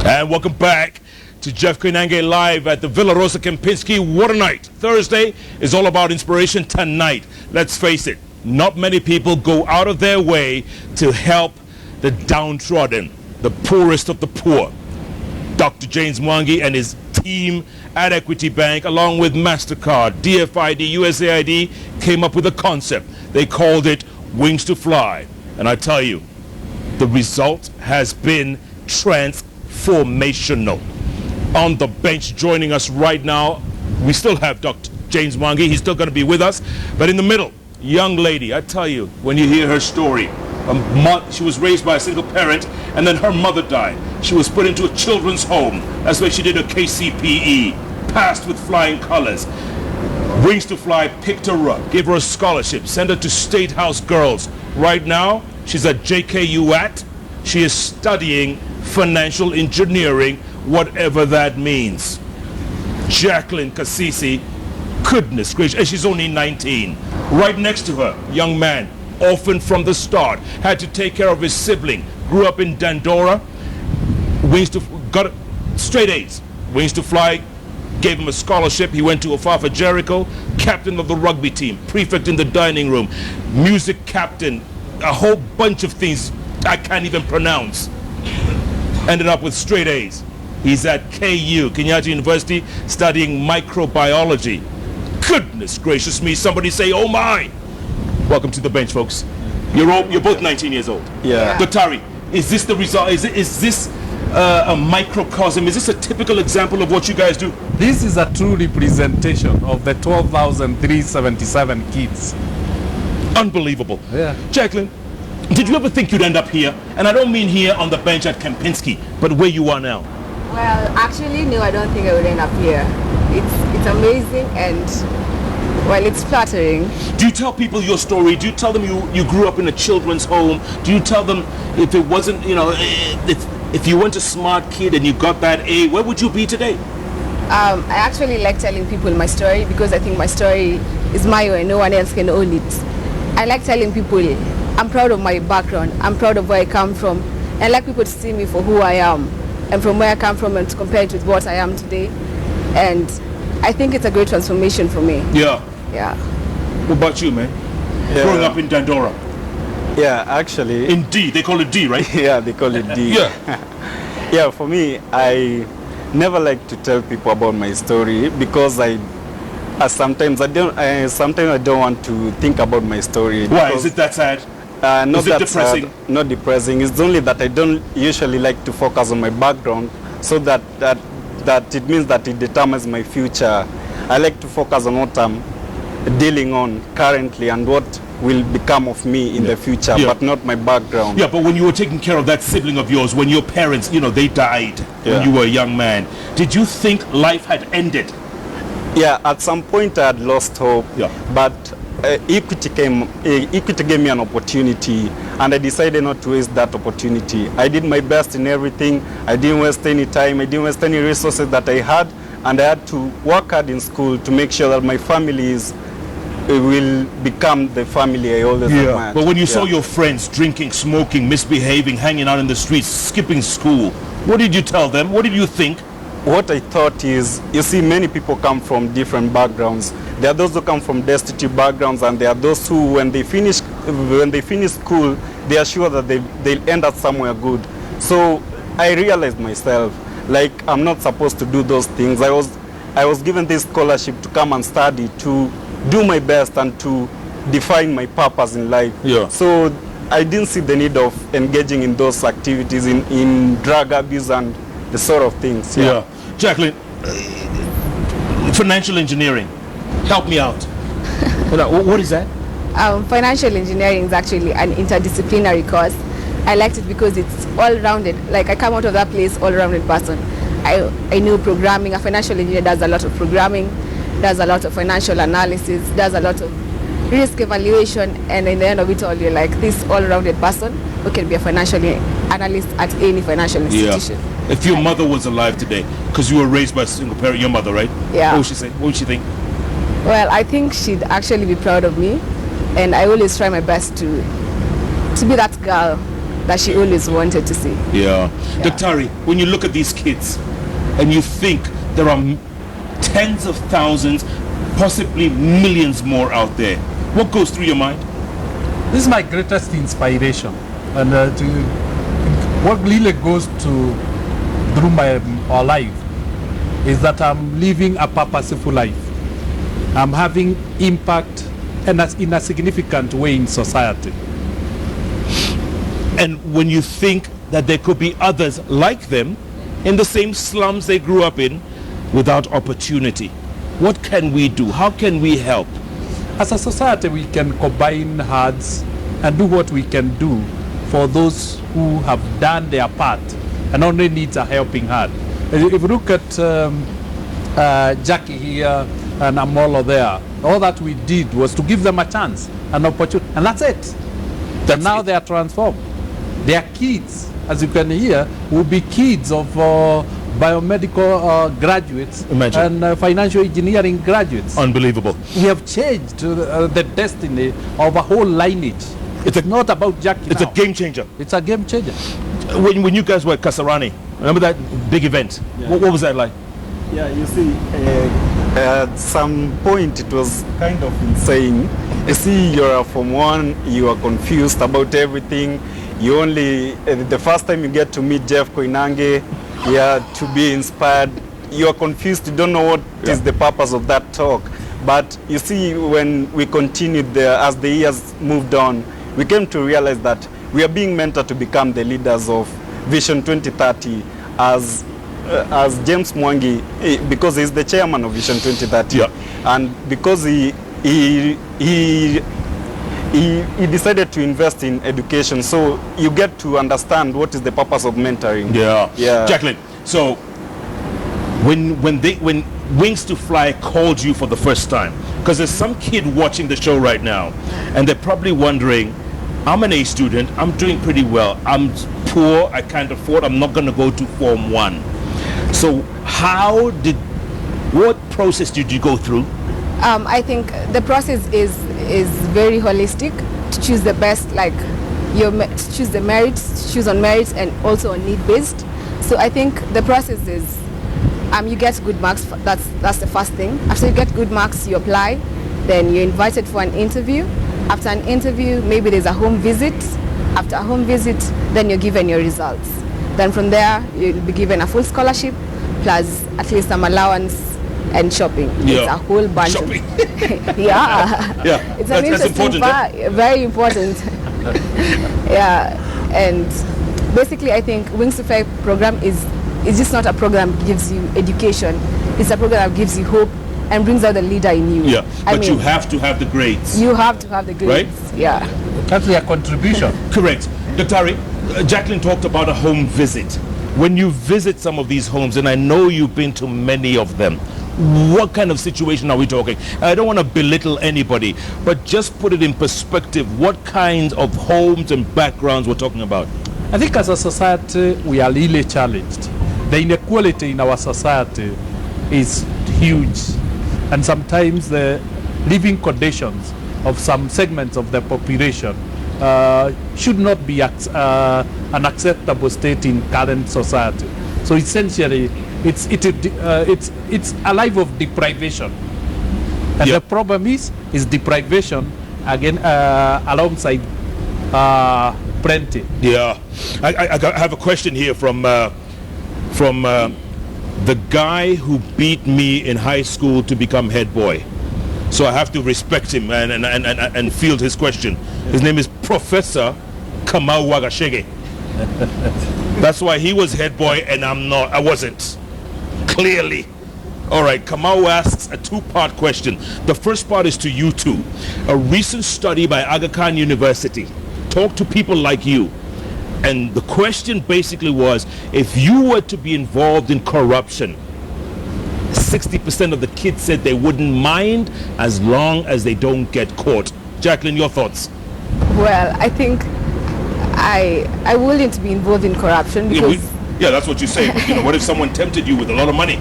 And welcome back to Jeff Koinange live at the Villa Rosa Kempinski Water Night. Thursday is all about inspiration. Tonight, let's face it, not many people go out of their way to help the downtrodden, the poorest of the poor. Dr. James Mwangi and his team at Equity Bank, along with MasterCard, DFID, USAID, came up with a concept. They called it Wings to Fly. And I tell you, the result has been transformational. On the bench joining us right now, we still have Dr. James Mwangi. He's still going to be with us. But in the middle, young lady, I tell you, when you hear her story, she was raised by a single parent, and then her mother died. She was put into a children's home. That's where she did her KCPE, passed with flying colors. Wings to Fly picked her up, gave her a scholarship, sent her to State House Girls. Right now, she's at JKUAT. She is studying financial engineering, whatever that means. Jacqueline Kasisi, goodness gracious, and she's only 19. Right next to her, young man, orphaned from the start, had to take care of his sibling, grew up in Dandora. Got straight A's. Wings to Fly gave him a scholarship. He went to Ofafa Jericho, captain of the rugby team, prefect in the dining room, music captain, a whole bunch of things I can't even pronounce. Ended up with straight A's. He's at KU, Kenyatta University, studying microbiology. Goodness gracious me, somebody say, oh my! Welcome to the bench, folks. You're both 19 years old. Yeah. Dotari, is this the result? Is this a microcosm? Is this a typical example of what you guys do? This is a true representation of the 12,377 kids. Unbelievable. Yeah. Jacqueline, did you ever think you'd end up here? And I don't mean here on the bench at Kempinski, but where you are now. Well, actually, no, I don't think I would end up here. It's amazing and, well, it's flattering. Do you tell people your story? Do you tell them you grew up in a children's home? Do you tell them if it wasn't, if you weren't a smart kid and you got that A, where would you be today? I actually like telling people my story because I think my story is my own. No one else can own it. I like telling people I'm proud of my background. I'm proud of where I come from. And I like people to see me for who I am and from where I come from and to compare it with what I am today. And I think it's a great transformation for me. Yeah. Yeah. What about you, man? Yeah. Growing up in Dandora. Yeah, actually. In D, they call it D, right? Yeah, they call it D. Yeah. Yeah, for me, I never like to tell people about my story because sometimes I don't want to think about my story. Why? Is it that sad? Not Is it that depressing? Sad, not depressing. It's only that I don't usually like to focus on my background, so that it means that it determines my future. I like to focus on what I'm dealing on currently and what will become of me in the future, but not my background. Yeah, but when you were taking care of that sibling of yours, when your parents, they died when you were a young man, did you think life had ended? Yeah, at some point I had lost hope, but Equity gave me an opportunity and I decided not to waste that opportunity. I did my best in everything. I didn't waste any time, I didn't waste any resources that I had, and I had to work hard in school to make sure that my family will become the family I always admired. But when you saw your friends drinking, smoking, misbehaving, hanging out in the streets, skipping school, what did you tell them? What did you think? What I thought is, you see, many people come from different backgrounds. There are those who come from destitute backgrounds, and there are those who, when they finish school, they are sure that they'll end up somewhere good. So I realized myself, like, I'm not supposed to do those things. I was given this scholarship to come and study, to do my best and to define my purpose in life. Yeah. So I didn't see the need of engaging in those activities, in drug abuse and the sort of things. Yeah. Jacqueline, financial engineering, help me out. What is that? Financial engineering is actually an interdisciplinary course. I liked it because it's all-rounded. Like, I come out of that place all-rounded person. I know programming. A financial engineer does a lot of programming, does a lot of financial analysis, does a lot of risk evaluation, and in the end of it all, you're like this all-rounded person who can be a financial analyst at any financial institution. Yeah. If your mother was alive today, because you were raised by a single parent, your mother, right? Yeah. What would she say? What would she think? Well, I think she'd actually be proud of me, and I always try my best to be that girl that she always wanted to see. Yeah. Daktari, when you look at these kids and you think there are tens of thousands, possibly millions more out there, what goes through your mind? This is my greatest inspiration, and what really goes through my life is that I'm living a purposeful life. I'm having impact and in a significant way in society. And when you think that there could be others like them in the same slums they grew up in without opportunity, what can we do? How can we help? As a society, we can combine hands and do what we can do for those who have done their part and only needs a helping hand. If you look at Jackie here and Amolo there, all that we did was to give them a chance, an opportunity, and that's it. And now they are transformed. They are kids, as you can hear, will be kids of biomedical graduates. Imagine. And financial engineering graduates. Unbelievable. We have changed the destiny of a whole lineage. It's not about Jackie It's now. a game changer. It's a game changer. When you guys were at Kasarani, remember that big event? Yeah. What was that like? Yeah, you see, at some point it was kind of insane. You see, you're from one, you are confused about everything. You only, the first time you get to meet Jeff Koinange, to be inspired, you are confused, you don't know what is the purpose of that talk. But you see, when we continued there, as the years moved on, we came to realize that we are being mentored to become the leaders of Vision 2030 as James Mwangi, because he's the chairman of Vision 2030, and because he decided to invest in education, so you get to understand what is the purpose of mentoring. Yeah. Jacqueline, so when Wings to Fly called you for the first time, because there's some kid watching the show right now, and they're probably wondering, I'm an A student, I'm doing pretty well, I'm poor, I can't afford, I'm not going to go to Form 1. So what process did you go through? I think the process is very holistic, to choose the best, like to choose the merits, to choose on merits and also on need based. So I think the process is you get good marks. That's the first thing. After you get good marks, you apply, then you're invited for an interview. After an interview, maybe there's a home visit. After a home visit, then you're given your results. Then from there, you'll be given a full scholarship plus at least some allowance and shopping. Yeah. It's a whole bunch Shopping. Yeah. It's an that's interesting important, part, very important. Yeah, and basically I think Wings to Fly program is just not a program that gives you education. It's a program that gives you hope and brings out the leader in you. Yeah, but I mean, you have to have the grades. You have to have the grades. Right? Yeah. That's their contribution. Correct. Daktari, Jacqueline talked about a home visit. When you visit some of these homes, and I know you've been to many of them, what kind of situation are we talking? I don't want to belittle anybody, but just put it in perspective. What kinds of homes and backgrounds we're talking about? I think as a society, we are really challenged. The inequality in our society is huge. And sometimes the living conditions of some segments of the population should not be an acceptable state in current society. So essentially, it's a life of deprivation. And the problem is deprivation, again, alongside plenty. Yeah. I have a question here from the guy who beat me in high school to become head boy. So I have to respect him and field his question. His name is Professor Kamau Wagashege. That's why he was head boy and I wasn't. Clearly. All right, Kamau asks a two-part question. The first part is to you two. A recent study by Aga Khan University talked to people like you. And the question basically was, if you were to be involved in corruption, 60% of the kids said they wouldn't mind as long as they don't get caught. Jacqueline, your thoughts? Well, I think I wouldn't be involved in corruption because... Yeah, that's what you say. But, what if someone tempted you with a lot of money?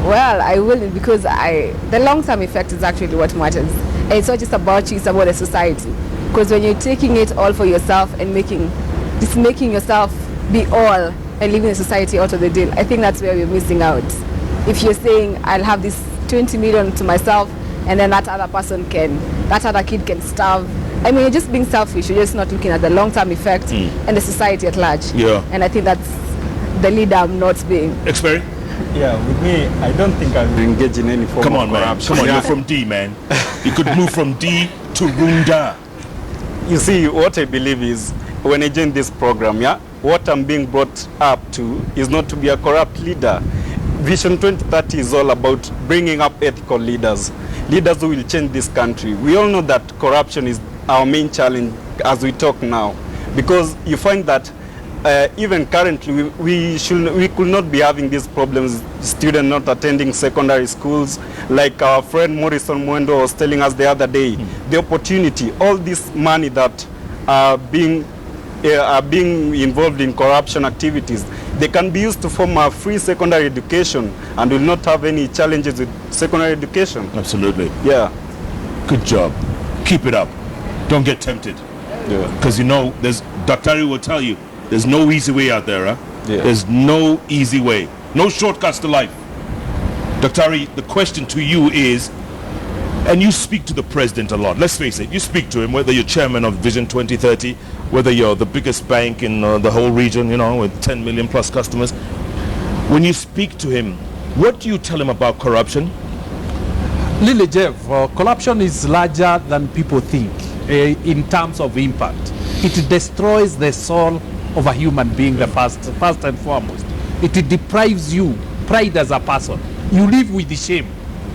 Well, I wouldn't because the long-term effect is actually what matters. And it's not just about you, it's about the society. Because when you're taking it all for yourself and making just making yourself be all and leaving the society out of the deal. I think that's where we're missing out. If you're saying, I'll have this 20 million to myself, and then that other kid can starve. I mean, you're just being selfish. You're just not looking at the long-term effect and the society at large. Yeah. And I think that's the leader I'm not being. Experi? Yeah, with me, I don't think I will engage in any form Come of on, man. corruption. Come on, Yeah. you're from D, man. You could move from D to Runda. You see, what I believe is, when I join this program, yeah, what I'm being brought up to is not to be a corrupt leader. Vision 2030 is all about bringing up ethical leaders, leaders who will change this country. We all know that corruption is our main challenge as we talk now, because you find that even currently we could not be having these problems, students not attending secondary schools, like our friend Morrison Mwendo was telling us the other day. The opportunity, all this money that are being involved in corruption activities, they can be used to form a free secondary education and will not have any challenges with secondary education. Absolutely. Yeah. Good job. Keep it up. Don't get tempted. Yeah. Because you know, Dr. will tell you, there's no easy way out there, huh? Yeah. There's no easy way. No shortcuts to life. Dr. the question to you is, and you speak to the president a lot, let's face it, you speak to him, whether you're chairman of Vision 2030, whether you're the biggest bank in the whole region, you know, with 10 million plus customers. When you speak to him, what do you tell him about corruption? Lily Jeff, corruption is larger than people think in terms of impact. It destroys the soul of a human being, the first and foremost. It deprives you pride as a person. You live with the shame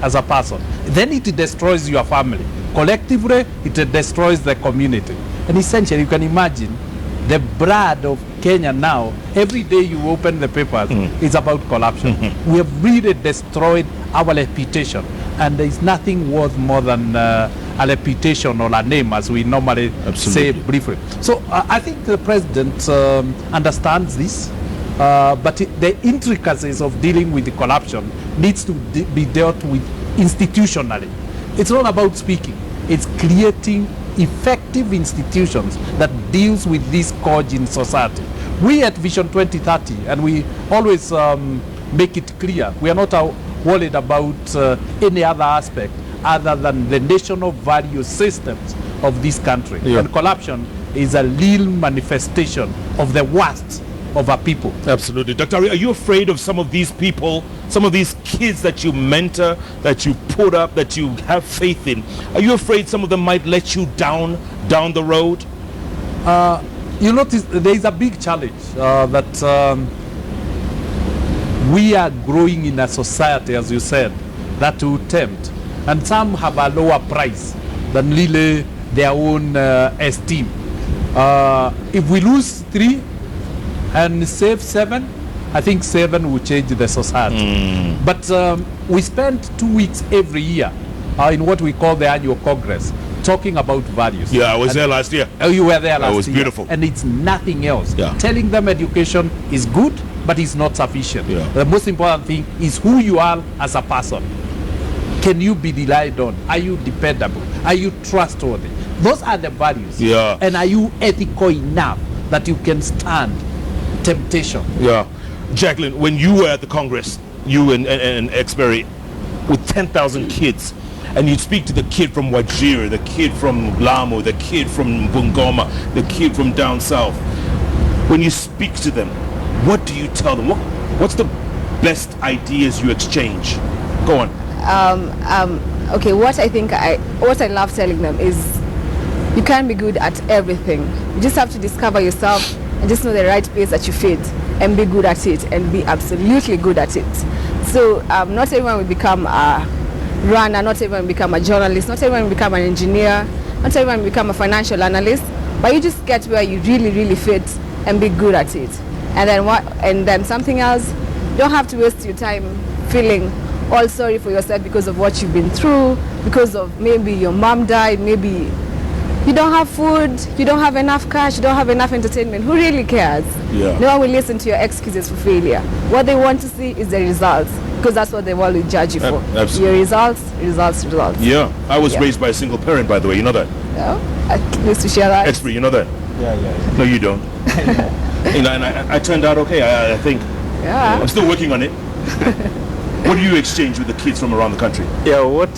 as a person. Then it destroys your family. Collectively, it destroys the community. And essentially, you can imagine the blood of Kenya now, every day you open the papers, is about corruption. We have really destroyed our reputation. And there is nothing worth more than a reputation or a name, as we normally say briefly. So I think the president understands this, but the intricacies of dealing with the corruption needs to be dealt with institutionally. It's not about speaking. It's creating effective institutions that deals with this scourge in society. We at Vision 2030, and we always make it clear, we are not worried about any other aspect other than the national value systems of this country. Yeah. And corruption is a real manifestation of the worst of our people. Absolutely. Dr. Are you afraid of some of these people, some of these kids that you mentor, that you put up, that you have faith in? Are you afraid some of them might let you down the road? You notice there is a big challenge that we are growing in a society, as you said, that will tempt. And some have a lower price than really their own esteem. If we lose 3 and save 7, I think 7 will change the society. But we spend 2 weeks every year in what we call the annual Congress, talking about values. Yeah, I was there last year. Oh, you were there last year. It was beautiful. And it's nothing else. Yeah. Telling them education is good, but it's not sufficient. Yeah. The most important thing is who you are as a person. Can you be relied on? Are you dependable? Are you trustworthy? Those are the values. Yeah. And are you ethical enough that you can stand temptation? Yeah. Jacqueline, when you were at the Congress, you and Experi, with 10,000 kids, and you'd speak to the kid from Wajir, the kid from Lamu, the kid from Bungoma, the kid from down south, when you speak to them, what do you tell them? What's the best ideas you exchange? Go on. Okay, what I love telling them is you can't be good at everything. You just have to discover yourself and just know the right place that you fit and be good at it and be absolutely good at it. So not everyone will become a runner, not everyone will become a journalist, not everyone will become an engineer, not everyone will become a financial analyst, but you just get where you really, really fit and be good at it. And then something else, you don't have to waste your time feeling all sorry for yourself because of what you've been through, because of maybe your mom died, maybe you don't have food, you don't have enough cash, you don't have enough entertainment. Who really cares? Yeah. No one will listen to your excuses for failure. What they want to see is the results, because that's what they want to judge you for. Absolutely. Your results. Yeah. I was Yeah. raised by a single parent, by the way. You know that? No? At least to share that. Expert, you know that? Yeah. No, you don't. You know, and I turned out okay. I think. Yeah. I'm still working on it. What do you exchange with the kids from around the country? Yeah, what